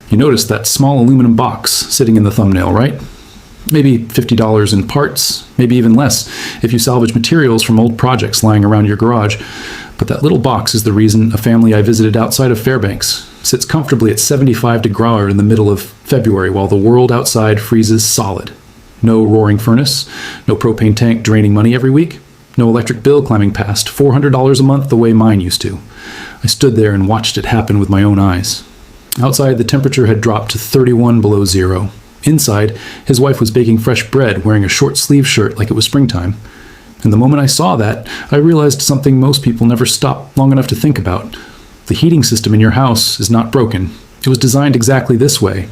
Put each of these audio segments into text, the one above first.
You notice that small aluminum box sitting in the thumbnail, right? Maybe $50 in parts, maybe even less if you salvage materials from old projects lying around your garage. But that little box is the reason a family I visited outside of Fairbanks sits comfortably at 75 degrees in the middle of February while the world outside freezes solid. No roaring furnace, no propane tank draining money every week, no electric bill climbing past $400 a month the way mine used to. I stood there and watched it happen with my own eyes. Outside, the temperature had dropped to 31 below zero. Inside, his wife was baking fresh bread wearing a short-sleeved shirt like it was springtime. And the moment I saw that, I realized something most people never stop long enough to think about. The heating system in your house is not broken. It was designed exactly this way.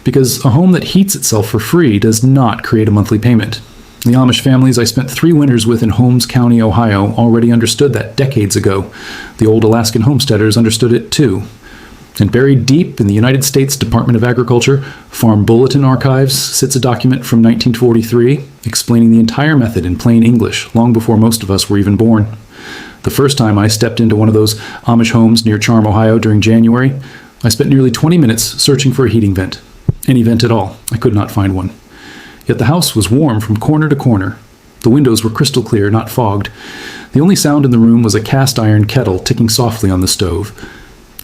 Because a home that heats itself for free does not create a monthly payment. The Amish families I spent 3 winters with in Holmes County, Ohio, already understood that decades ago. The old Alaskan homesteaders understood it too. And buried deep in the United States Department of Agriculture Farm Bulletin Archives sits a document from 1943 explaining the entire method in plain English long before most of us were even born. The first time I stepped into one of those Amish homes near Charm, Ohio during January, I spent nearly 20 minutes searching for a heating vent. Any vent at all. I could not find one. Yet the house was warm from corner to corner. The windows were crystal clear, not fogged. The only sound in the room was a cast iron kettle ticking softly on the stove.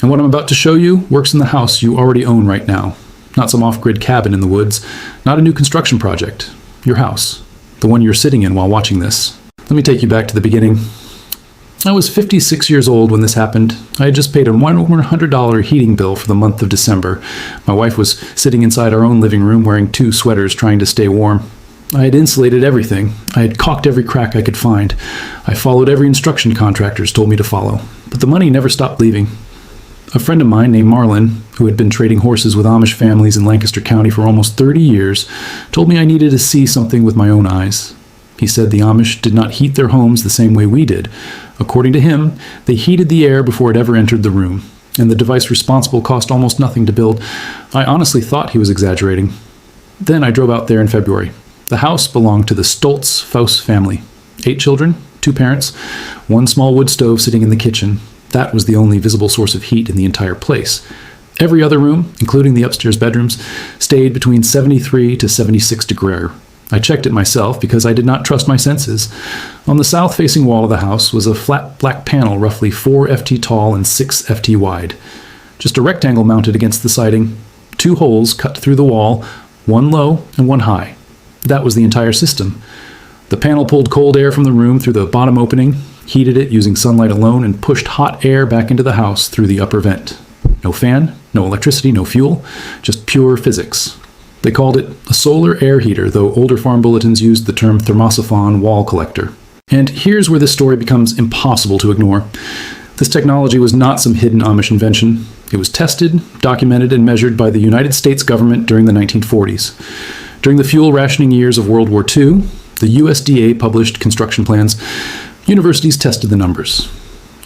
And what I'm about to show you works in the house you already own right now. Not some off-grid cabin in the woods, not a new construction project. Your house, the one you're sitting in while watching this. Let me take you back to the beginning. I was 56 years old when this happened. I had just paid a $100 heating bill for the month of December. My wife was sitting inside our own living room wearing 2 sweaters trying to stay warm. I had insulated everything. I had caulked every crack I could find. I followed every instruction contractors told me to follow. But the money never stopped leaving. A friend of mine named Marlin, who had been trading horses with Amish families in Lancaster County for almost 30 years, told me I needed to see something with my own eyes. He said the Amish did not heat their homes the same way we did. According to him, they heated the air before it ever entered the room, and the device responsible cost almost nothing to build. I honestly thought he was exaggerating. Then I drove out there in February. The house belonged to the Stoltz-Faust family. 8 children, 2 parents, 1 small wood stove sitting in the kitchen. That was the only visible source of heat in the entire place. Every other room, including the upstairs bedrooms, stayed between 73 to 76 degrees. I checked it myself because I did not trust my senses. On the south-facing wall of the house was a flat black panel roughly 4 ft tall and 6 ft wide. Just a rectangle mounted against the siding, 2 holes cut through the wall, 1 low and 1 high. That was the entire system. The panel pulled cold air from the room through the bottom opening, heated it using sunlight alone, and pushed hot air back into the house through the upper vent. No fan, no electricity, no fuel, just pure physics. They called it a solar air heater, though older farm bulletins used the term thermosiphon wall collector. And here's where this story becomes impossible to ignore. This technology was not some hidden Amish invention. It was tested, documented, and measured by the United States government during the 1940s. During the fuel rationing years of World War II, the USDA published construction plans. Universities tested the numbers.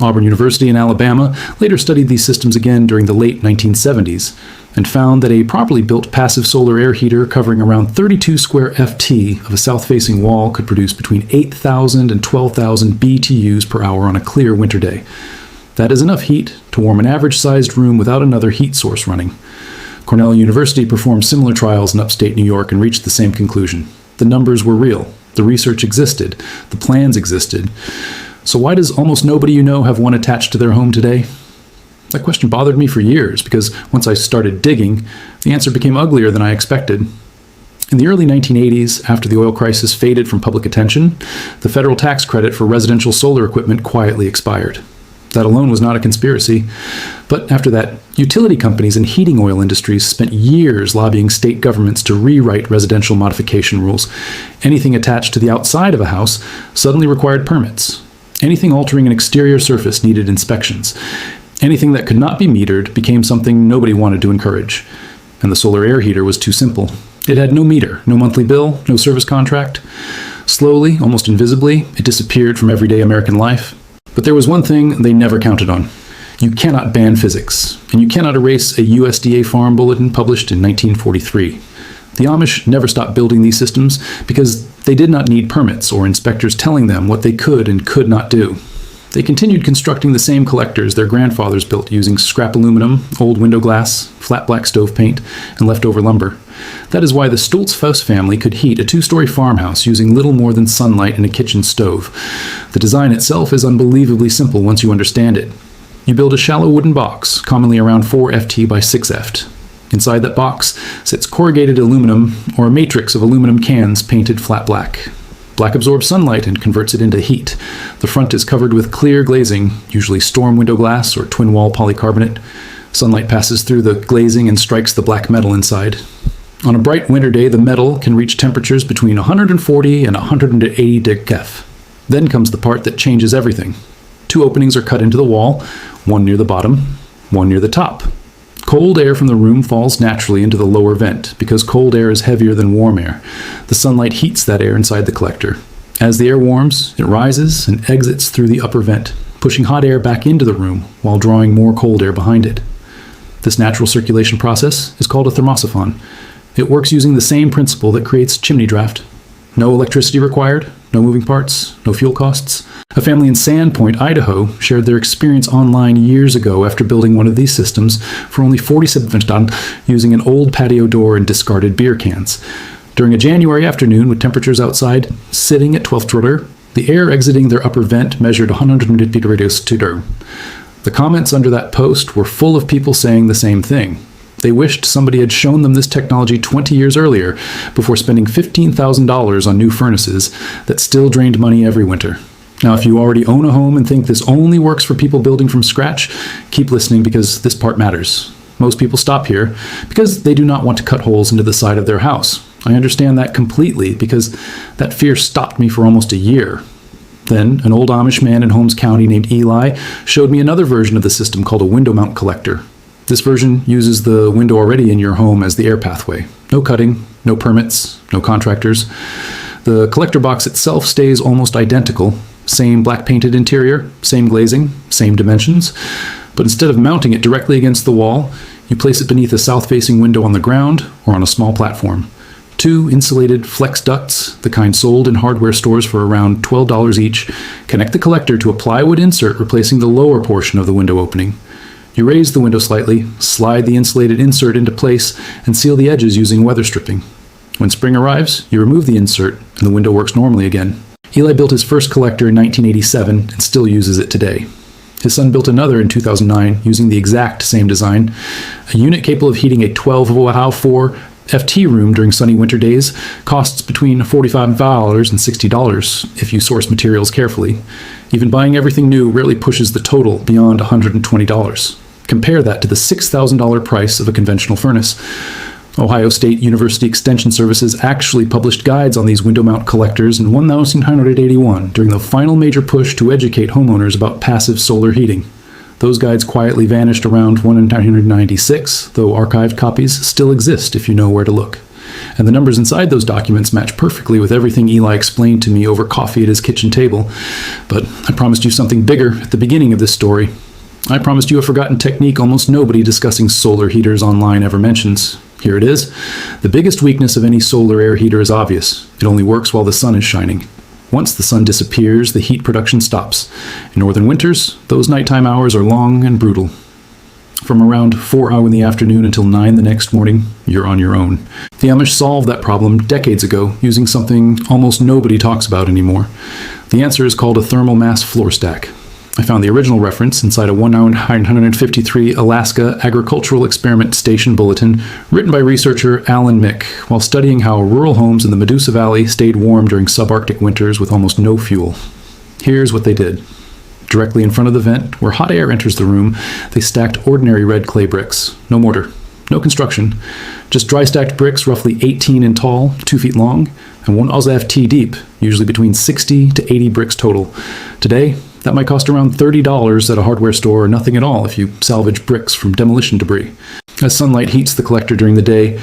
Auburn University in Alabama later studied these systems again during the late 1970s and found that a properly built passive solar air heater covering around 32 square ft of a south-facing wall could produce between 8,000 and 12,000 BTUs per hour on a clear winter day. That is enough heat to warm an average-sized room without another heat source running. Cornell University performed similar trials in upstate New York and reached the same conclusion. The numbers were real. The research existed. The plans existed. So why does almost nobody you know have one attached to their home today? That question bothered me for years because once I started digging, the answer became uglier than I expected. In the early 1980s, after the oil crisis faded from public attention, the federal tax credit for residential solar equipment quietly expired. That alone was not a conspiracy. But after that, utility companies and heating oil industries spent years lobbying state governments to rewrite residential modification rules. Anything attached to the outside of a house suddenly required permits. Anything altering an exterior surface needed inspections. Anything that could not be metered became something nobody wanted to encourage. And the solar air heater was too simple. It had no meter, no monthly bill, no service contract. Slowly, almost invisibly, it disappeared from everyday American life. But there was one thing they never counted on. You cannot ban physics, and you cannot erase a USDA farm bulletin published in 1943. The Amish never stopped building these systems because they did not need permits or inspectors telling them what they could and could not do. They continued constructing the same collectors their grandfathers built using scrap aluminum, old window glass, flat black stove paint, and leftover lumber. That is why the Stoltz-Faust family could heat a 2-story farmhouse using little more than sunlight and a kitchen stove. The design itself is unbelievably simple once you understand it. You build a shallow wooden box, commonly around 4 ft by 6 ft. Inside that box sits corrugated aluminum or a matrix of aluminum cans painted flat black. Black absorbs sunlight and converts it into heat. The front is covered with clear glazing, usually storm window glass or twin-wall polycarbonate. Sunlight passes through the glazing and strikes the black metal inside. On a bright winter day, the metal can reach temperatures between 140 and 180 degrees. Then comes the part that changes everything. 2 openings are cut into the wall, one near the bottom, one near the top. Cold air from the room falls naturally into the lower vent because cold air is heavier than warm air. The sunlight heats that air inside the collector. As the air warms, it rises and exits through the upper vent, pushing hot air back into the room while drawing more cold air behind it. This natural circulation process is called a thermosiphon. It works using the same principle that creates chimney draft. No electricity required, no moving parts, no fuel costs. A family in Sandpoint, Idaho, shared their experience online years ago after building one of these systems for only $47 using an old patio door and discarded beer cans. During a January afternoon with temperatures outside sitting at 12th order, the air exiting their upper vent measured 150 degrees Celsius. The comments under that post were full of people saying the same thing. They wished somebody had shown them this technology 20 years earlier before spending $15,000 on new furnaces that still drained money every winter. Now, if you already own a home and think this only works for people building from scratch, keep listening because this part matters. Most people stop here because they do not want to cut holes into the side of their house. I understand that completely because that fear stopped me for almost a year. Then, an old Amish man in Holmes County named Eli showed me another version of the system called a window mount collector. This version uses the window already in your home as the air pathway. No cutting, no permits, no contractors. The collector box itself stays almost identical. Same black painted interior, same glazing, same dimensions. But instead of mounting it directly against the wall, you place it beneath a south-facing window on the ground or on a small platform. 2 insulated flex ducts, the kind sold in hardware stores for around $12 each, connect the collector to a plywood insert replacing the lower portion of the window opening. You raise the window slightly, slide the insulated insert into place, and seal the edges using weather stripping. When spring arrives, you remove the insert, and the window works normally again. Eli built his first collector in 1987 and still uses it today. His son built another in 2009 using the exact same design. A unit capable of heating a 12-4 FT room during sunny winter days costs between $45 and $60 if you source materials carefully. Even buying everything new rarely pushes the total beyond $120. Compare that to the $6,000 price of a conventional furnace. Ohio State University Extension Services actually published guides on these window mount collectors in 1981 during the final major push to educate homeowners about passive solar heating. Those guides quietly vanished around 1996, though archived copies still exist if you know where to look. And the numbers inside those documents match perfectly with everything Eli explained to me over coffee at his kitchen table. But I promised you something bigger at the beginning of this story. I promised you a forgotten technique almost nobody discussing solar heaters online ever mentions. Here it is. The biggest weakness of any solar air heater is obvious. It only works while the sun is shining. Once the sun disappears, the heat production stops. In northern winters, those nighttime hours are long and brutal. From around 4 in the afternoon until 9 the next morning, you're on your own. The Amish solved that problem decades ago using something almost nobody talks about anymore. The answer is called a thermal mass floor stack. I found the original reference inside a 1953 Alaska Agricultural Experiment Station bulletin written by researcher Alan Mick while studying how rural homes in the Medusa Valley stayed warm during subarctic winters with almost no fuel. Here's what they did. Directly in front of the vent, where hot air enters the room, they stacked ordinary red clay bricks. No mortar, no construction. Just dry stacked bricks roughly 18 in tall, 2 feet long, and 1 FT deep, usually between 60 to 80 bricks total. Today, that might cost around $30 at a hardware store or nothing at all if you salvage bricks from demolition debris. As sunlight heats the collector during the day,